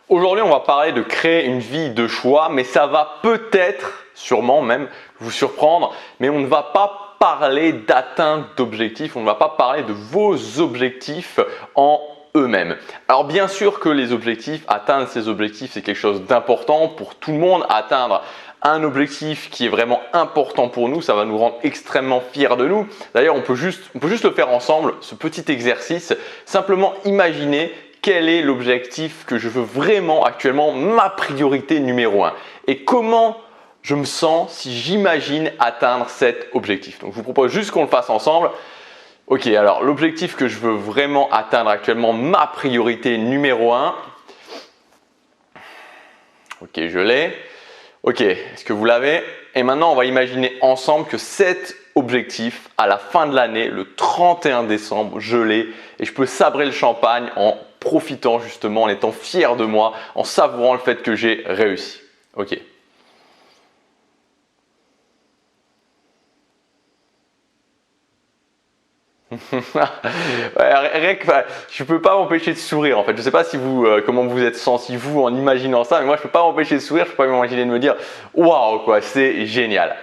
Aujourd'hui, on va parler de créer une vie de choix, mais ça va peut-être, sûrement même, vous surprendre, mais on ne va pas parler d'atteinte d'objectifs, on ne va pas parler de vos objectifs en eux-mêmes. Alors bien sûr que les objectifs, atteindre ces objectifs, c'est quelque chose d'important pour tout le monde. Atteindre un objectif qui est vraiment important pour nous, ça va nous rendre extrêmement fiers de nous. D'ailleurs, on peut juste le faire ensemble, ce petit exercice. Simplement imaginer quel est l'objectif que je veux vraiment actuellement, ma priorité numéro 1. Et comment je me sens si j'imagine atteindre cet objectif. Donc je vous propose juste qu'on le fasse ensemble. Ok, alors l'objectif que je veux vraiment atteindre actuellement, ma priorité numéro 1. Ok, je l'ai. Ok, est-ce que vous l'avez? Et maintenant, on va imaginer ensemble que cet objectif, à la fin de l'année, le 31 décembre, je l'ai et je peux sabrer le champagne en profitant justement, en étant fier de moi, en savourant le fait que j'ai réussi. Ok. Ouais, je peux pas m'empêcher de sourire en fait. Je sais pas si vous comment vous êtes senti vous en imaginant ça, mais moi je peux pas m'empêcher de sourire. Je peux pas m'imaginer de me dire waouh quoi, c'est génial.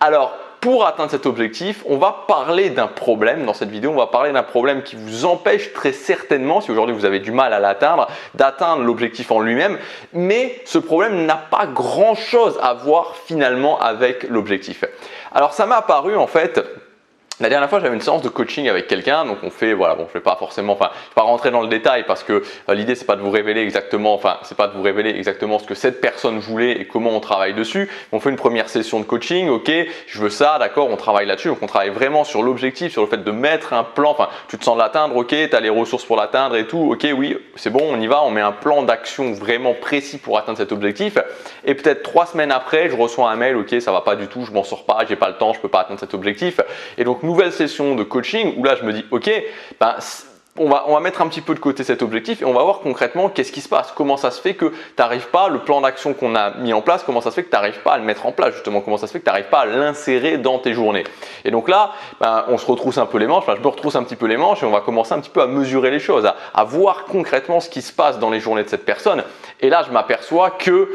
Alors pour atteindre cet objectif, on va parler d'un problème dans cette vidéo. On va parler d'un problème qui vous empêche très certainement, si aujourd'hui vous avez du mal à l'atteindre, d'atteindre l'objectif en lui-même. Mais ce problème n'a pas grand-chose à voir finalement avec l'objectif. Alors ça m'a apparu en fait. La dernière fois, j'avais une séance de coaching avec quelqu'un, donc on fait, voilà, bon, je vais pas forcément, enfin, je vais pas rentrer dans le détail parce que l'idée c'est pas de vous révéler exactement, enfin, c'est pas de vous révéler exactement ce que cette personne voulait et comment on travaille dessus. On fait une première session de coaching, ok, je veux ça, d'accord, on travaille là-dessus, donc on travaille vraiment sur l'objectif, sur le fait de mettre un plan, enfin, tu te sens l'atteindre, ok, tu as les ressources pour l'atteindre et tout, ok, oui, c'est bon, on y va, on met un plan d'action vraiment précis pour atteindre cet objectif. Et peut-être 3 semaines après, je reçois un mail, ok, ça va pas du tout, je m'en sors pas, j'ai pas le temps, je peux pas atteindre cet objectif. Et donc nouvelle session de coaching où là je me dis ok, ben, on va mettre un petit peu de côté cet objectif et on va voir concrètement qu'est-ce qui se passe, comment ça se fait que tu n'arrives pas, le plan d'action qu'on a mis en place, comment ça se fait que tu n'arrives pas à le mettre en place justement, comment ça se fait que tu n'arrives pas à l'insérer dans tes journées. Et donc là, ben, on se retrousse un peu les manches, enfin, je me retrousse un petit peu les manches et on va commencer un petit peu à mesurer les choses, à voir concrètement ce qui se passe dans les journées de cette personne. Et là, je m'aperçois que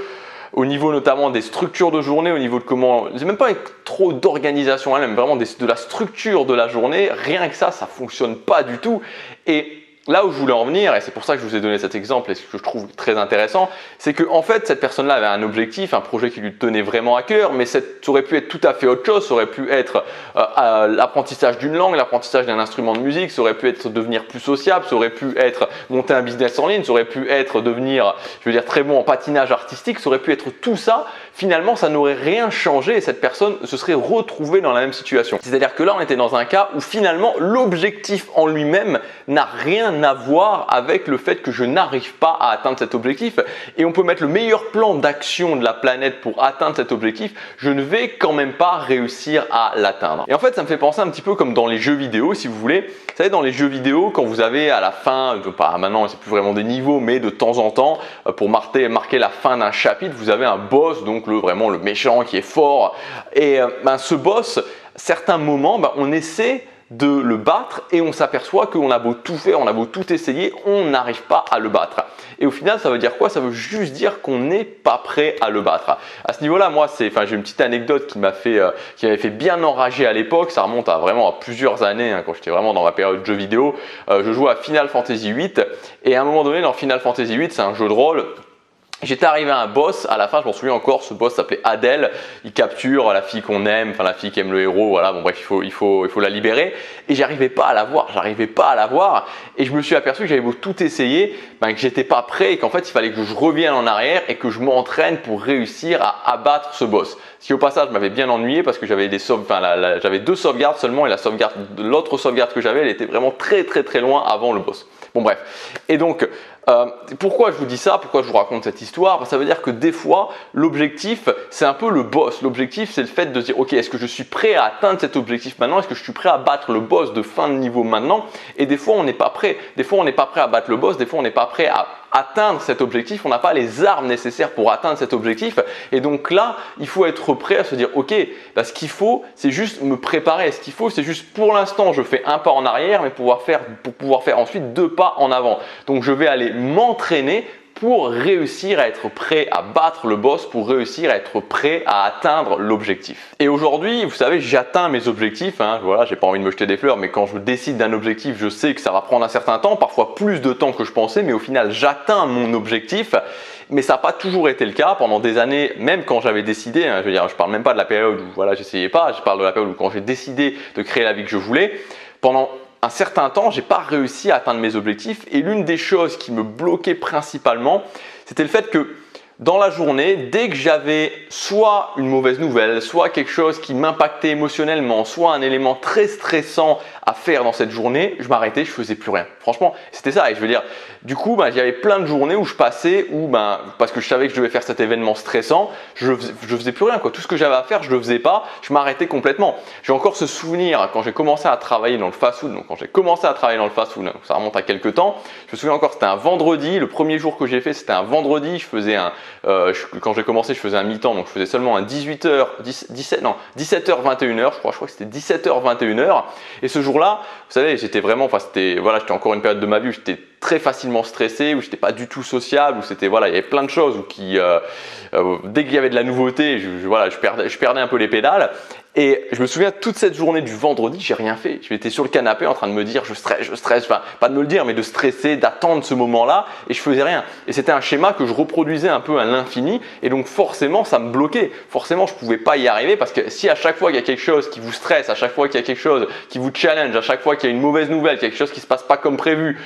au niveau notamment des structures de journée, au niveau de comment, c'est même pas trop d'organisation elle-même, vraiment de la structure de la journée, rien que ça fonctionne pas du tout. Et là où je voulais en venir, et c'est pour ça que je vous ai donné cet exemple et ce que je trouve très intéressant, c'est que en fait cette personne-là avait un objectif, un projet qui lui tenait vraiment à cœur, mais ça aurait pu être tout à fait autre chose, ça aurait pu être l'apprentissage d'une langue, l'apprentissage d'un instrument de musique, ça aurait pu être devenir plus sociable, ça aurait pu être monter un business en ligne, ça aurait pu être devenir, je veux dire, très bon en patinage artistique, ça aurait pu être tout ça. Finalement, ça n'aurait rien changé et cette personne se serait retrouvée dans la même situation. C'est-à-dire que là, on était dans un cas où finalement l'objectif en lui-même n'a rien à voir avec le fait que je n'arrive pas à atteindre cet objectif. Et on peut mettre le meilleur plan d'action de la planète pour atteindre cet objectif, je ne vais quand même pas réussir à l'atteindre. Et en fait, ça me fait penser un petit peu comme dans les jeux vidéo, si vous voulez. Vous savez, dans les jeux vidéo, quand vous avez à la fin, pas maintenant, c'est plus vraiment des niveaux, mais de temps en temps, pour marquer la fin d'un chapitre, vous avez un boss, donc vraiment le méchant qui est fort. Et ce boss, certains moments, on essaie de le battre et on s'aperçoit qu'on a beau tout faire, on a beau tout essayer, on n'arrive pas à le battre. Et au final, ça veut dire quoi? Ça veut juste dire qu'on n'est pas prêt à le battre. À ce niveau-là, moi, j'ai une petite anecdote qui m'avait fait bien enrager à l'époque. Ça remonte à vraiment à plusieurs années, hein, quand j'étais vraiment dans ma période de jeux vidéo. Je jouais à Final Fantasy VIII et à un moment donné, dans Final Fantasy VIII, c'est un jeu de rôle. J'étais arrivé à un boss, à la fin je m'en souviens encore, ce boss s'appelait Adèle, il capture la fille qu'on aime, enfin la fille qui aime le héros, voilà, bon bref, il faut la libérer et j'arrivais pas à la voir, et je me suis aperçu que j'avais beau tout essayer, que j'étais pas prêt et qu'en fait il fallait que je revienne en arrière et que je m'entraîne pour réussir à abattre ce boss. Ce qui au passage m'avait bien ennuyé parce que j'avais j'avais 2 sauvegardes seulement et l'autre sauvegarde que j'avais, elle était vraiment très loin avant le boss. Bon bref, et donc pourquoi je vous dis ça, pourquoi je vous raconte cette histoire? Ça veut dire que des fois, l'objectif, c'est un peu le boss. L'objectif, c'est le fait de dire, ok, est-ce que je suis prêt à atteindre cet objectif maintenant? Est-ce que je suis prêt à battre le boss de fin de niveau maintenant? Et des fois, on n'est pas prêt. Des fois, on n'est pas prêt à battre le boss. Des fois, on n'est pas prêt à atteindre cet objectif. On n'a pas les armes nécessaires pour atteindre cet objectif. Et donc là, il faut être prêt à se dire, ok, ce qu'il faut, c'est juste me préparer. Ce qu'il faut, c'est juste pour l'instant, je fais un pas en arrière, mais pour pouvoir faire ensuite 2 pas en avant. Donc, je vais aller m'entraîner pour réussir à être prêt à battre le boss, pour réussir à être prêt à atteindre l'objectif. Et aujourd'hui, vous savez, j'atteins mes objectifs. Voilà, j'ai pas envie de me jeter des fleurs, mais quand je décide d'un objectif, je sais que ça va prendre un certain temps, parfois plus de temps que je pensais, mais au final, j'atteins mon objectif. Mais ça n'a pas toujours été le cas pendant des années, même quand j'avais décidé, je veux dire, je parle même pas de la période où voilà, j'essayais pas, je parle de la période où quand j'ai décidé de créer la vie que je voulais, pendant un certain temps, j'ai pas réussi à atteindre mes objectifs et l'une des choses qui me bloquait principalement, c'était le fait que dans la journée, dès que j'avais soit une mauvaise nouvelle, soit quelque chose qui m'impactait émotionnellement, soit un élément très stressant à faire dans cette journée, je m'arrêtais, je faisais plus rien. Franchement, c'était ça. Et je veux dire, du coup, il y avait plein de journées où je passais, parce que je savais que je devais faire cet événement stressant, je faisais plus rien, quoi. Tout ce que j'avais à faire, je le faisais pas, je m'arrêtais complètement. J'ai encore ce souvenir quand j'ai commencé à travailler dans le fast-food. Donc, quand j'ai commencé à travailler dans le fast-food, ça remonte à quelques temps. Je me souviens encore, c'était un vendredi. Le premier jour que j'ai fait, c'était un vendredi. Je faisais quand j'ai commencé, je faisais un mi-temps, donc je faisais seulement un 17h, 21h, je crois que c'était 17h, 21h. Et ce jour-là, vous savez, j'étais vraiment, j'étais encore une période de ma vie où j'étais très facilement stressé, où j'étais pas du tout sociable, où c'était, voilà, il y avait plein de choses dès qu'il y avait de la nouveauté, je perdais un peu les pédales. Et je me souviens, toute cette journée du vendredi, j'ai rien fait. J'étais sur le canapé en train de me dire, je stresse, enfin, pas de me le dire, mais de stresser, d'attendre ce moment-là, et je faisais rien. Et c'était un schéma que je reproduisais un peu à l'infini, et donc forcément, ça me bloquait. Forcément, je pouvais pas y arriver parce que si à chaque fois qu'il y a quelque chose qui vous stresse, à chaque fois qu'il y a quelque chose qui vous challenge, à chaque fois qu'il y a une mauvaise nouvelle, quelque chose qui se passe pas comme prévu,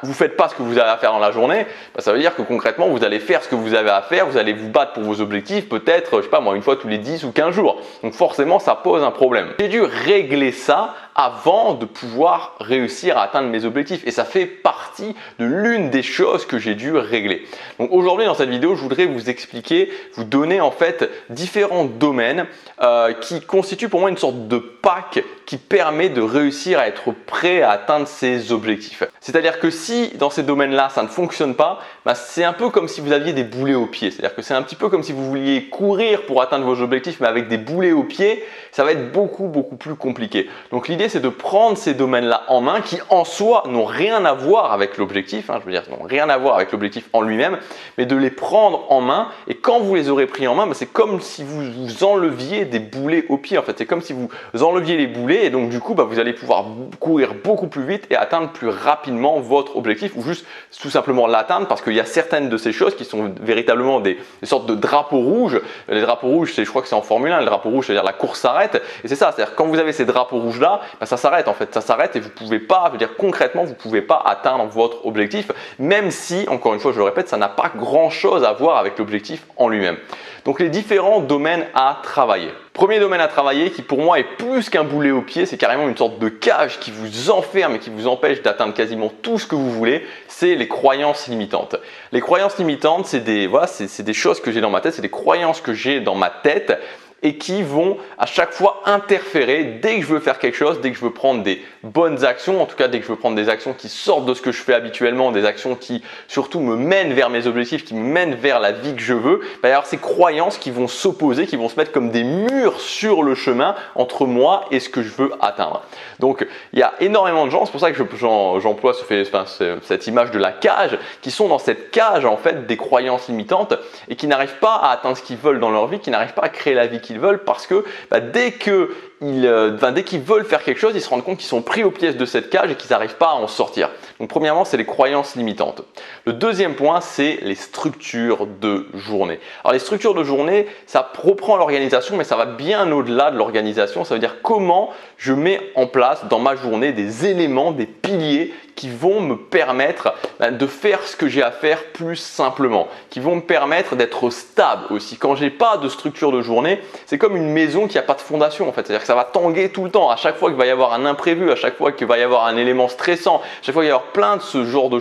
vous faites pas ce que vous avez à faire dans la journée, ça veut dire que concrètement, vous allez faire ce que vous avez à faire, vous allez vous battre pour vos objectifs, peut-être, je sais pas moi, une fois tous les 10 ou 15 jours. Donc forcément, ça pose un problème. J'ai dû régler ça avant de pouvoir réussir à atteindre mes objectifs et ça fait partie de l'une des choses que j'ai dû régler. Donc aujourd'hui dans cette vidéo, je voudrais vous expliquer, vous donner en fait différents domaines qui constituent pour moi une sorte de pack qui permet de réussir à être prêt à atteindre ses objectifs. C'est-à-dire que si dans ces domaines-là ça ne fonctionne pas, c'est un peu comme si vous aviez des boulets aux pieds. C'est-à-dire que c'est un petit peu comme si vous vouliez courir pour atteindre vos objectifs mais avec des boulets aux pieds, ça va être beaucoup plus compliqué. Donc l'idée c'est de prendre ces domaines-là en main qui en soi n'ont rien à voir avec l'objectif, je veux dire n'ont rien à voir avec l'objectif en lui-même, mais de les prendre en main et quand vous les aurez pris en main, c'est comme si vous enleviez des boulets aux pieds en fait. C'est comme si vous enleviez les boulets et donc du coup vous allez pouvoir courir beaucoup plus vite et atteindre plus rapidement votre objectif ou juste tout simplement l'atteindre parce qu'il y a certaines de ces choses qui sont véritablement des sortes de drapeaux rouges. Les drapeaux rouges, je crois que c'est en Formule 1, le drapeau rouge c'est-à-dire la course s'arrête et c'est ça, c'est-à-dire quand vous avez ces drapeaux rouges là, ça s'arrête en fait, ça s'arrête et vous pouvez pas, je veux dire concrètement vous pouvez pas atteindre votre objectif même si, encore une fois je le répète, ça n'a pas grand chose à voir avec l'objectif en lui-même. Donc les différents domaines à travailler. Premier domaine à travailler qui pour moi est plus qu'un boulet au pied, c'est carrément une sorte de cage qui vous enferme et qui vous empêche d'atteindre quasiment tout ce que vous voulez, c'est les croyances limitantes. Les croyances limitantes, c'est des choses que j'ai dans ma tête, c'est des croyances que j'ai dans ma tête et qui vont à chaque fois interférer dès que je veux faire quelque chose, dès que je veux prendre des bonnes actions, en tout cas dès que je veux prendre des actions qui sortent de ce que je fais habituellement, des actions qui surtout me mènent vers mes objectifs, qui me mènent vers la vie que je veux, il va y avoir ces croyances qui vont s'opposer, qui vont se mettre comme des murs sur le chemin entre moi et ce que je veux atteindre. Donc il y a énormément de gens, c'est pour ça que j'emploie cette image de la cage, qui sont dans cette cage en fait des croyances limitantes et qui n'arrivent pas à atteindre ce qu'ils veulent dans leur vie, qui n'arrivent pas à créer la vie qu'ils veulent parce que dès qu'ils veulent faire quelque chose, ils se rendent compte qu'ils sont pris aux pièges de cette cage et qu'ils n'arrivent pas à en sortir. Donc premièrement, c'est les croyances limitantes. Le deuxième point, c'est les structures de journée. Alors les structures de journée, ça reprend l'organisation, mais ça va bien au-delà de l'organisation. Ça veut dire comment je mets en place dans ma journée des éléments, des piliers qui vont me permettre de faire ce que j'ai à faire plus simplement, qui vont me permettre d'être stable aussi. Quand j'ai pas de structure de journée, c'est comme une maison qui n'a pas de fondation en fait. C'est-à-dire que ça va tanguer tout le temps. À chaque fois qu'il va y avoir un imprévu, à chaque fois qu'il va y avoir un élément stressant, à chaque fois qu'il va y avoir plein de ce genre de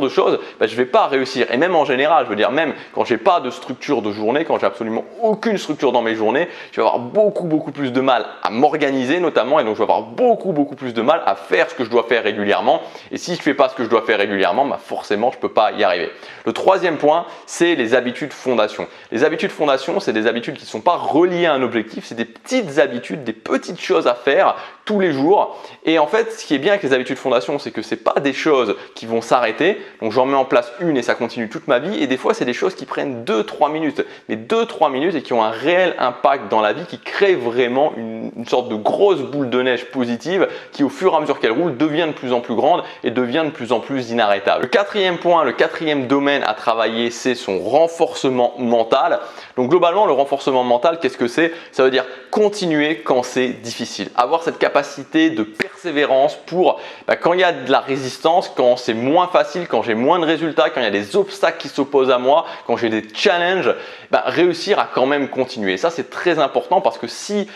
choses, je vais pas réussir. Et même en général, je veux dire même quand j'ai pas de structure de journée, quand j'ai absolument aucune structure dans mes journées, je vais avoir beaucoup plus de mal à m'organiser notamment et donc je vais avoir beaucoup plus de mal à faire ce que je dois faire régulièrement. Et si je ne fais pas ce que je dois faire régulièrement, forcément, je ne peux pas y arriver. Le troisième point, c'est les habitudes fondation. Les habitudes fondation, c'est des habitudes qui ne sont pas reliées à un objectif, c'est des petites habitudes, des petites choses à faire tous les jours. Et en fait, ce qui est bien avec les habitudes fondation, c'est que ce n'est pas des choses qui vont s'arrêter. Donc j'en mets en place une et ça continue toute ma vie. Et des fois, c'est des choses qui prennent 2-3 minutes. Mais 2-3 minutes et qui ont un réel impact dans la vie, qui créent vraiment une sorte de grosse boule de neige positive qui, au fur et à mesure qu'elle roule, devient de plus en plus grande et devient de plus en plus inarrêtable. Le quatrième point, le quatrième domaine à travailler, c'est son renforcement mental. Donc globalement, le renforcement mental, qu'est-ce que c'est? Ça veut dire continuer quand c'est difficile. Avoir cette capacité de persévérance pour, quand il y a de la résistance, quand c'est moins facile, quand j'ai moins de résultats, quand il y a des obstacles qui s'opposent à moi, quand j'ai des challenges, réussir à quand même continuer. Et ça, c'est très important parce que si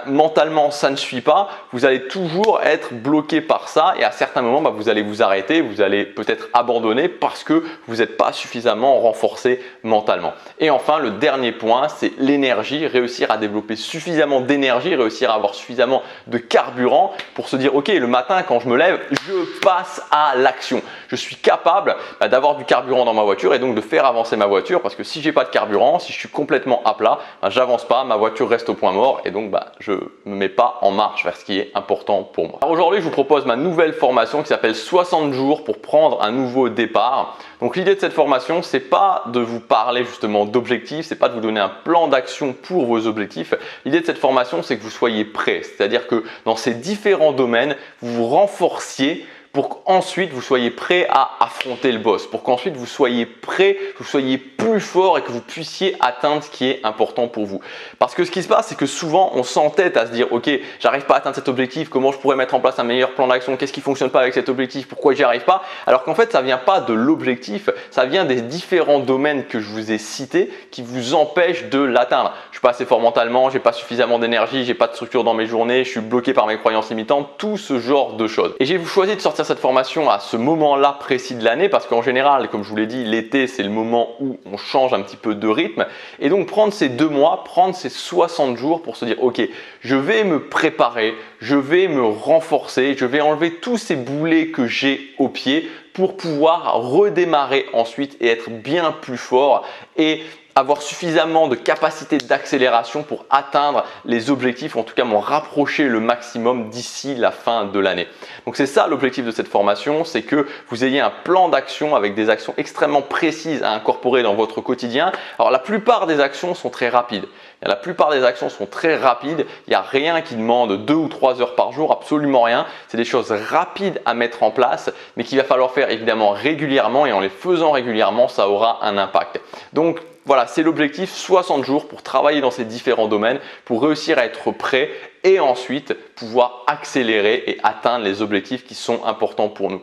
mentalement ça ne suit pas, vous allez toujours être bloqué par ça et à certains moments, vous allez vous arrêter, vous allez peut-être abandonner parce que vous n'êtes pas suffisamment renforcé mentalement. Et enfin, le dernier point, c'est l'énergie, réussir à développer suffisamment d'énergie, réussir à avoir suffisamment de carburant pour se dire ok, le matin quand je me lève, je passe à l'action. Je suis capable d'avoir du carburant dans ma voiture et donc de faire avancer ma voiture parce que si j'ai pas de carburant, si je suis complètement à plat, j'avance pas, ma voiture reste au point mort et donc je me mets pas en marche vers ce qui est important pour moi. Alors aujourd'hui, je vous propose ma nouvelle formation qui s'appelle 60 jours pour prendre un nouveau départ. Donc l'idée de cette formation, c'est pas de vous parler justement d'objectifs, c'est pas de vous donner un plan d'action pour vos objectifs. L'idée de cette formation, c'est que vous soyez prêts, c'est-à-dire que dans ces différents domaines, vous vous renforciez pour qu'ensuite vous soyez prêt à affronter le boss, pour qu'ensuite vous soyez prêt, que vous soyez plus fort et que vous puissiez atteindre ce qui est important pour vous. Parce que ce qui se passe, c'est que souvent on s'entête à se dire ok, j'arrive pas à atteindre cet objectif, comment je pourrais mettre en place un meilleur plan d'action, qu'est-ce qui fonctionne pas avec cet objectif, pourquoi j'y arrive pas, alors qu'en fait ça vient pas de l'objectif, ça vient des différents domaines que je vous ai cités qui vous empêchent de l'atteindre. Je suis pas assez fort mentalement, j'ai pas suffisamment d'énergie, j'ai pas de structure dans mes journées, je suis bloqué par mes croyances limitantes, tout ce genre de choses. Et j'ai choisi de sortir cette formation à ce moment-là précis de l'année parce qu'en général, comme je vous l'ai dit, l'été c'est le moment où on change un petit peu de rythme et donc prendre ces 2 mois, prendre ces 60 jours pour se dire ok, je vais me préparer, je vais me renforcer, je vais enlever tous ces boulets que j'ai au pied pour pouvoir redémarrer ensuite et être bien plus fort et avoir suffisamment de capacité d'accélération pour atteindre les objectifs, ou en tout cas m'en rapprocher le maximum d'ici la fin de l'année. Donc c'est ça l'objectif de cette formation, c'est que vous ayez un plan d'action avec des actions extrêmement précises à incorporer dans votre quotidien. Alors la plupart des actions sont très rapides. La plupart des actions sont très rapides, il n'y a rien qui demande 2 ou 3 heures par jour, absolument rien. C'est des choses rapides à mettre en place, mais qu'il va falloir faire évidemment régulièrement et en les faisant régulièrement, ça aura un impact. Donc voilà, c'est l'objectif, 60 jours pour travailler dans ces différents domaines, pour réussir à être prêt et ensuite pouvoir accélérer et atteindre les objectifs qui sont importants pour nous.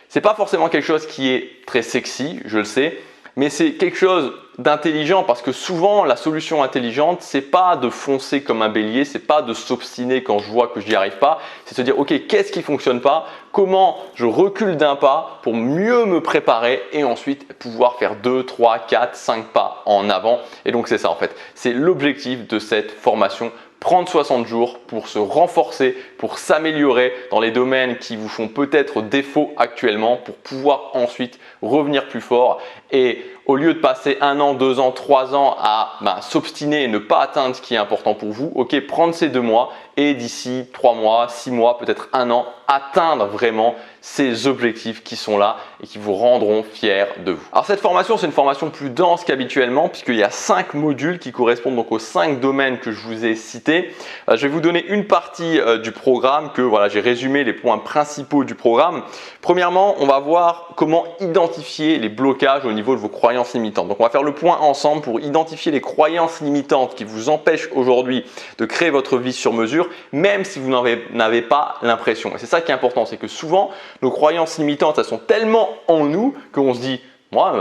Ce n'est pas forcément quelque chose qui est très sexy, je le sais, mais c'est quelque chose d'intelligent parce que souvent la solution intelligente, c'est pas de foncer comme un bélier, c'est pas de s'obstiner quand je vois que je n'y arrive pas, c'est se dire ok, qu'est-ce qui fonctionne pas, comment je recule d'un pas pour mieux me préparer et ensuite pouvoir faire 2, 3, 4, 5 pas en avant. Et donc c'est ça en fait, c'est l'objectif de cette formation. Prendre 60 jours pour se renforcer, pour s'améliorer dans les domaines qui vous font peut-être défaut actuellement pour pouvoir ensuite revenir plus fort et au lieu de passer 1 an, 2 ans, 3 ans à s'obstiner et ne pas atteindre ce qui est important pour vous, ok, prendre ces 2 mois et d'ici 3 mois, 6 mois, peut-être 1 an, atteindre vraiment ces objectifs qui sont là et qui vous rendront fiers de vous. Alors cette formation, c'est une formation plus dense qu'habituellement puisqu'il y a 5 modules qui correspondent donc aux 5 domaines que je vous ai cités. Je vais vous donner une partie du programme que voilà, j'ai résumé les points principaux du programme. Premièrement, on va voir comment identifier les blocages au niveau de vos croyances limitantes. Donc on va faire le point ensemble pour identifier les croyances limitantes qui vous empêchent aujourd'hui de créer votre vie sur mesure, même si vous n'avez pas l'impression. Et c'est ça qui est important, c'est que souvent nos croyances limitantes, elles sont tellement en nous qu'on se dit moi,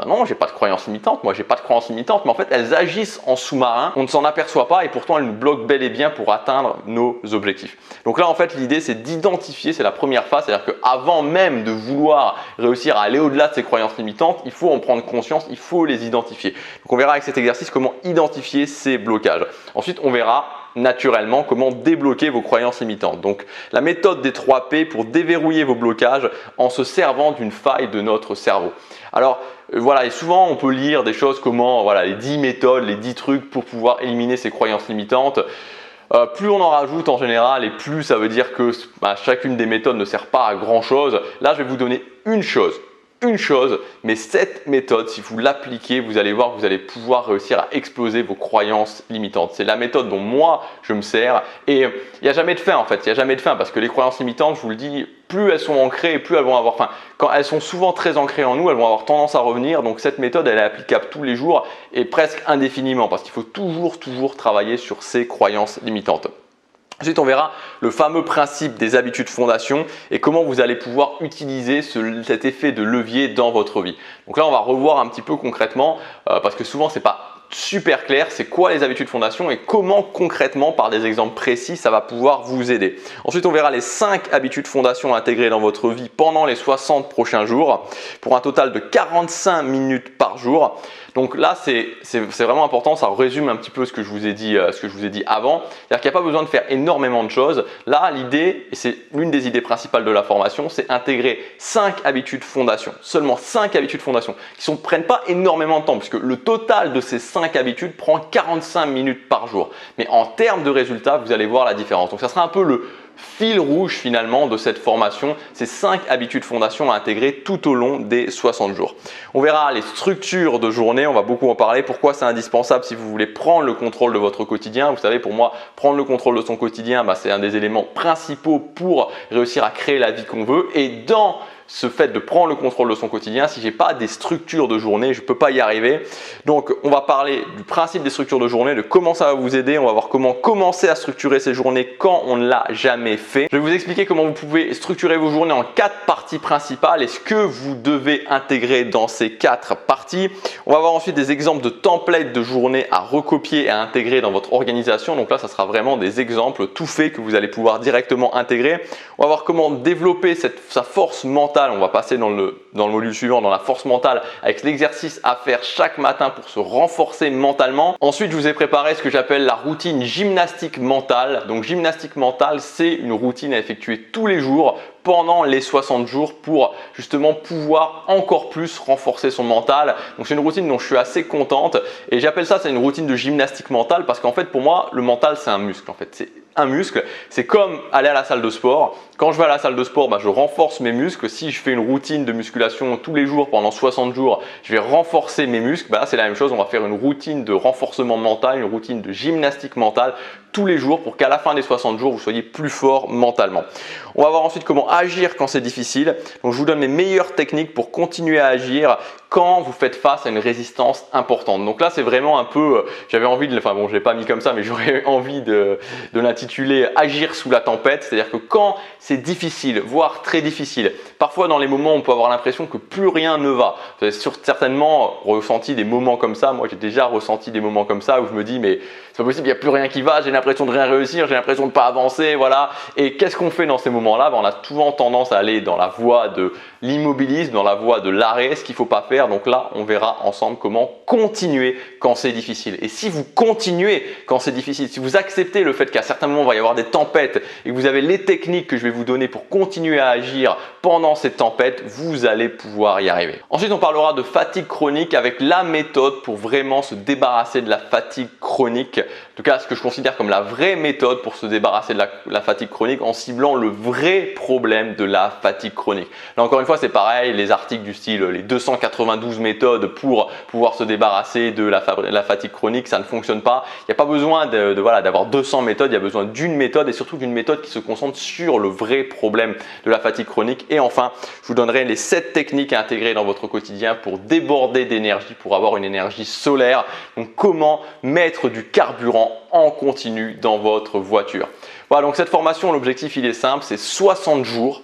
non, j'ai pas de croyances limitantes, moi j'ai pas de croyances limitantes, mais en fait elles agissent en sous-marin, on ne s'en aperçoit pas et pourtant elles nous bloquent bel et bien pour atteindre nos objectifs. Donc là en fait l'idée c'est d'identifier, c'est la première phase, c'est-à-dire qu'avant même de vouloir réussir à aller au-delà de ces croyances limitantes, il faut en prendre conscience, il faut les identifier. Donc on verra avec cet exercice comment identifier ces blocages. Ensuite on verra naturellement comment débloquer vos croyances limitantes. Donc la méthode des 3 P pour déverrouiller vos blocages en se servant d'une faille de notre cerveau. Alors voilà, et souvent on peut lire des choses comme voilà, les 10 méthodes, les 10 trucs pour pouvoir éliminer ces croyances limitantes. Plus on en rajoute en général et plus ça veut dire que chacune des méthodes ne sert pas à grand chose. Là, je vais vous donner une chose, mais cette méthode, si vous l'appliquez, vous allez voir que vous allez pouvoir réussir à exploser vos croyances limitantes. C'est la méthode dont moi, je me sers et il n'y a jamais de fin en fait, il n'y a jamais de fin parce que les croyances limitantes, je vous le dis, plus elles sont ancrées et plus elles vont avoir, quand elles sont souvent très ancrées en nous, elles vont avoir tendance à revenir. Donc cette méthode, elle est applicable tous les jours et presque indéfiniment parce qu'il faut toujours travailler sur ces croyances limitantes. Ensuite, on verra le fameux principe des habitudes fondation et comment vous allez pouvoir utiliser cet effet de levier dans votre vie. Donc là, on va revoir un petit peu concrètement parce que souvent, c'est pas super clair, c'est quoi les habitudes fondation et comment concrètement, par des exemples précis, ça va pouvoir vous aider. Ensuite, on verra les 5 habitudes fondation intégrées dans votre vie pendant les 60 prochains jours pour un total de 45 minutes par jour. Donc là, c'est vraiment important, ça résume un petit peu ce que je vous ai dit avant. C'est-à-dire qu'il n'y a pas besoin de faire énormément de choses. Là, l'idée, et c'est l'une des idées principales de la formation, c'est intégrer 5 habitudes fondation, seulement 5 habitudes fondation, qui ne prennent pas énormément de temps, puisque le total de ces 5 habitudes prend 45 minutes par jour. Mais en termes de résultats, vous allez voir la différence. Donc ça sera un peu le fil rouge finalement de cette formation, ces 5 habitudes fondation à intégrer tout au long des 60 jours. On verra les structures de journée, on va beaucoup en parler, pourquoi c'est indispensable si vous voulez prendre le contrôle de votre quotidien. Vous savez, pour moi, prendre le contrôle de son quotidien, c'est un des éléments principaux pour réussir à créer la vie qu'on veut. Et dans ce fait de prendre le contrôle de son quotidien, si je n'ai pas des structures de journée, je ne peux pas y arriver. Donc, on va parler du principe des structures de journée, de comment ça va vous aider. On va voir comment commencer à structurer ces journées quand on ne l'a jamais fait. Je vais vous expliquer comment vous pouvez structurer vos journées en 4 parties principales et ce que vous devez intégrer dans ces 4 parties. On va voir ensuite des exemples de templates de journée à recopier et à intégrer dans votre organisation. Donc là, ça sera vraiment des exemples tout faits que vous allez pouvoir directement intégrer. On va voir comment développer sa force mentale. On va passer dans le module suivant, dans la force mentale, avec l'exercice à faire chaque matin pour se renforcer mentalement. Ensuite, je vous ai préparé ce que j'appelle la routine gymnastique mentale. Donc, gymnastique mentale, c'est une routine à effectuer tous les jours pendant les 60 jours pour justement pouvoir encore plus renforcer son mental. Donc, c'est une routine dont je suis assez contente et j'appelle ça, c'est une routine de gymnastique mentale parce qu'en fait, pour moi, le mental, c'est un muscle. En fait, c'est un muscle. C'est comme aller à la salle de sport. Quand je vais à la salle de sport, je renforce mes muscles. Si je fais une routine de musculation tous les jours pendant 60 jours, je vais renforcer mes muscles. Là, c'est la même chose. On va faire une routine de renforcement mental, une routine de gymnastique mentale tous les jours pour qu'à la fin des 60 jours, vous soyez plus fort mentalement. On va voir ensuite comment agir quand c'est difficile. Donc, je vous donne mes meilleures techniques pour continuer à agir quand vous faites face à une résistance importante. Donc là, c'est vraiment un peu, j'avais envie de, je l'ai pas mis comme ça, mais j'aurais envie de l'intituler agir sous la tempête. C'est-à-dire que quand c'est difficile, voire très difficile, parfois dans les moments où on peut avoir l'impression que plus rien ne va. Vous avez certainement ressenti des moments comme ça. Moi, j'ai déjà ressenti des moments comme ça où je me dis, mais c'est pas possible, il n'y a plus rien qui va, j'ai l'impression de rien réussir, j'ai l'impression de pas avancer, voilà. Et qu'est-ce qu'on fait dans ces moments-là? On a souvent tendance à aller dans la voie de l'immobilisme, dans la voie de l'arrêt, ce qu'il ne faut pas faire. Donc là, on verra ensemble comment continuer quand c'est difficile. Et si vous continuez quand c'est difficile, si vous acceptez le fait qu'à certains moments, il va y avoir des tempêtes et que vous avez les techniques que je vais vous donner pour continuer à agir pendant ces tempêtes, vous allez pouvoir y arriver. Ensuite, on parlera de fatigue chronique avec la méthode pour vraiment se débarrasser de la fatigue chronique. En tout cas, ce que je considère comme la vraie méthode pour se débarrasser de la fatigue chronique en ciblant le vrai problème de la fatigue chronique. Là, encore une fois, c'est pareil, les articles du style les 292 méthodes pour pouvoir se débarrasser de la fatigue chronique, ça ne fonctionne pas. Il n'y a pas besoin d'avoir 200 méthodes, il y a besoin d'une méthode et surtout d'une méthode qui se concentre sur le vrai problème de la fatigue chronique. Et enfin, je vous donnerai les 7 techniques à intégrer dans votre quotidien pour déborder d'énergie, pour avoir une énergie solaire. Donc, comment mettre du carburant en continu dans votre voiture. Voilà, donc cette formation, l'objectif il est simple, c'est 60 jours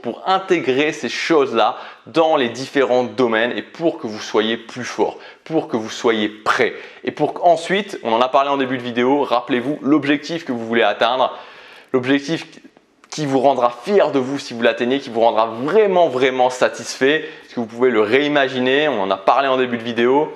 pour intégrer ces choses-là dans les différents domaines et pour que vous soyez plus fort, pour que vous soyez prêt. Et pour qu'ensuite, on en a parlé en début de vidéo, rappelez-vous l'objectif que vous voulez atteindre, l'objectif qui vous rendra fier de vous si vous l'atteignez, qui vous rendra vraiment satisfait. Est-ce que vous pouvez le réimaginer? On en a parlé en début de vidéo.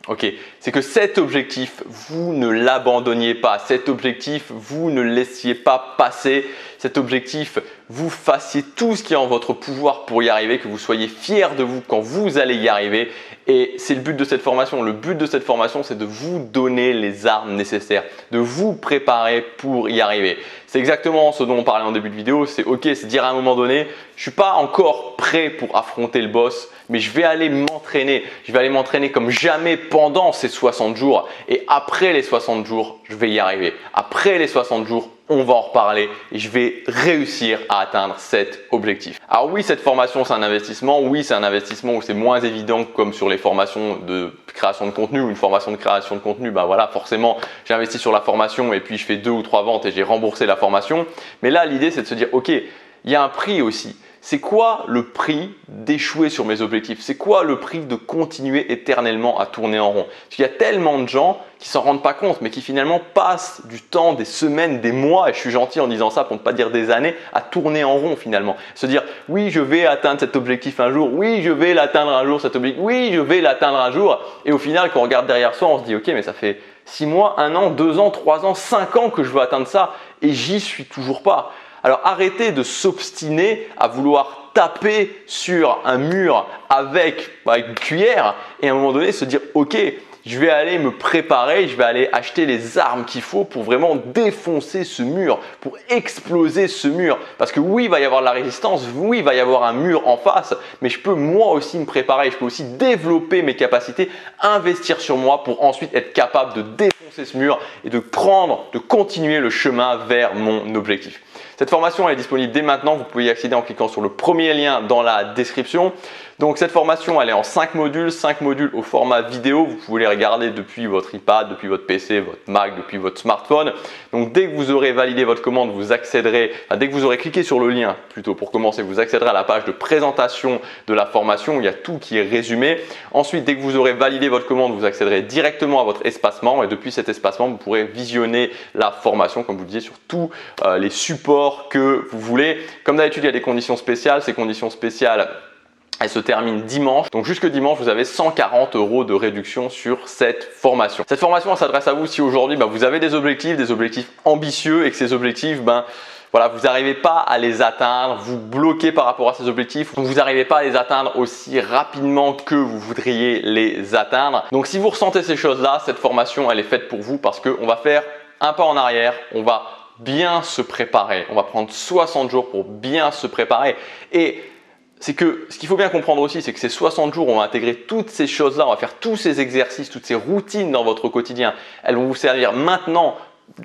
Ok, c'est que cet objectif, vous ne l'abandonniez pas. Cet objectif, vous ne le laissiez pas passer. cet objectif, vous fassiez tout ce qui est en votre pouvoir pour y arriver, que vous soyez fiers de vous quand vous allez y arriver. Et c'est le but de cette formation. Le but de cette formation, c'est de vous donner les armes nécessaires, de vous préparer pour y arriver. C'est exactement ce dont on parlait en début de vidéo. C'est ok, c'est dire à un moment donné, je ne suis pas encore prêt pour affronter le boss, mais je vais aller m'entraîner. Je vais aller m'entraîner comme jamais pendant ces 60 jours. Et après les 60 jours, je vais y arriver. Après les 60 jours, on va en reparler et je vais réussir à atteindre cet objectif. Alors oui, cette formation, c'est un investissement. Oui, c'est un investissement où c'est moins évident que comme sur les formations de création de contenu ou une formation de création de contenu. Ben voilà, forcément, j'ai investi sur la formation et puis je fais 2 ou 3 ventes et j'ai remboursé la formation. Mais là, l'idée, c'est de se dire, ok, il y a un prix aussi. C'est quoi le prix d'échouer sur mes objectifs? C'est quoi le prix de continuer éternellement à tourner en rond? Parce qu'il y a tellement de gens qui ne s'en rendent pas compte, mais qui finalement passent du temps, des semaines, des mois, et je suis gentil en disant ça pour ne pas dire des années, à tourner en rond finalement. Se dire oui, je vais atteindre cet objectif un jour, oui, je vais l'atteindre un jour cet objectif, oui, je vais l'atteindre un jour. Et au final, quand on regarde derrière soi, on se dit ok, mais ça fait 6 mois, 1 an, 2 ans, 3 ans, 5 ans que je veux atteindre ça et j'y suis toujours pas. Alors arrêtez de s'obstiner à vouloir taper sur un mur avec une cuillère et à un moment donné se dire ok, je vais aller me préparer, je vais aller acheter les armes qu'il faut pour vraiment défoncer ce mur, pour exploser ce mur. Parce que oui, il va y avoir de la résistance, oui, il va y avoir un mur en face, mais je peux moi aussi me préparer, je peux aussi développer mes capacités, investir sur moi pour ensuite être capable de défoncer ce mur et de continuer le chemin vers mon objectif. Cette formation elle est disponible dès maintenant, vous pouvez y accéder en cliquant sur le premier lien dans la description. Donc cette formation elle est en 5 modules au format vidéo, vous pouvez les regarder depuis votre iPad, depuis votre PC, votre Mac, depuis votre smartphone. Donc dès que vous aurez validé votre commande, vous accéderez, dès que vous aurez cliqué sur le lien plutôt pour commencer, vous accéderez à la page de présentation de la formation où il y a tout qui est résumé. Ensuite, dès que vous aurez validé votre commande, vous accéderez directement à votre espace membre et depuis cet espace membre, vous pourrez visionner la formation comme vous le disiez sur tous les supports que vous voulez. Comme d'habitude, il y a des conditions spéciales. Ces conditions spéciales, elles se terminent dimanche. Donc jusque dimanche, vous avez 140 € de réduction sur cette formation. Cette formation, elle s'adresse à vous si aujourd'hui, vous avez des objectifs ambitieux et que ces objectifs, voilà, vous n'arrivez pas à les atteindre, vous bloquez par rapport à ces objectifs, donc vous n'arrivez pas à les atteindre aussi rapidement que vous voudriez les atteindre. Donc si vous ressentez ces choses-là, cette formation, elle est faite pour vous parce qu'on va faire un pas en arrière, on va bien se préparer. On va prendre 60 jours pour bien se préparer. Et c'est que ce qu'il faut bien comprendre aussi, c'est que ces 60 jours, on va intégrer toutes ces choses-là, on va faire tous ces exercices, toutes ces routines dans votre quotidien. Elles vont vous servir maintenant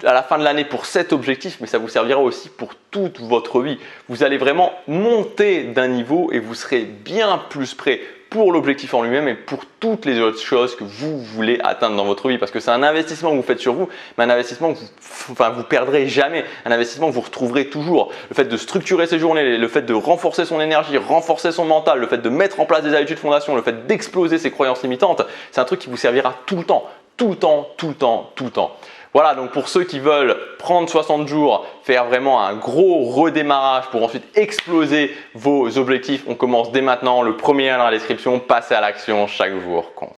à la fin de l'année pour cet objectif, mais ça vous servira aussi pour toute votre vie. Vous allez vraiment monter d'un niveau et vous serez bien plus prêt pour l'objectif en lui-même et pour toutes les autres choses que vous voulez atteindre dans votre vie. Parce que c'est un investissement que vous faites sur vous, mais un investissement que vous perdrez jamais, un investissement que vous retrouverez toujours. Le fait de structurer ses journées, le fait de renforcer son énergie, renforcer son mental, le fait de mettre en place des habitudes fondation, le fait d'exploser ses croyances limitantes, c'est un truc qui vous servira tout le temps, tout le temps, tout le temps, tout le temps. Voilà, donc pour ceux qui veulent prendre 60 jours, faire vraiment un gros redémarrage pour ensuite exploser vos objectifs, on commence dès maintenant. Le premier lien dans la description, passez à l'action, chaque jour compte.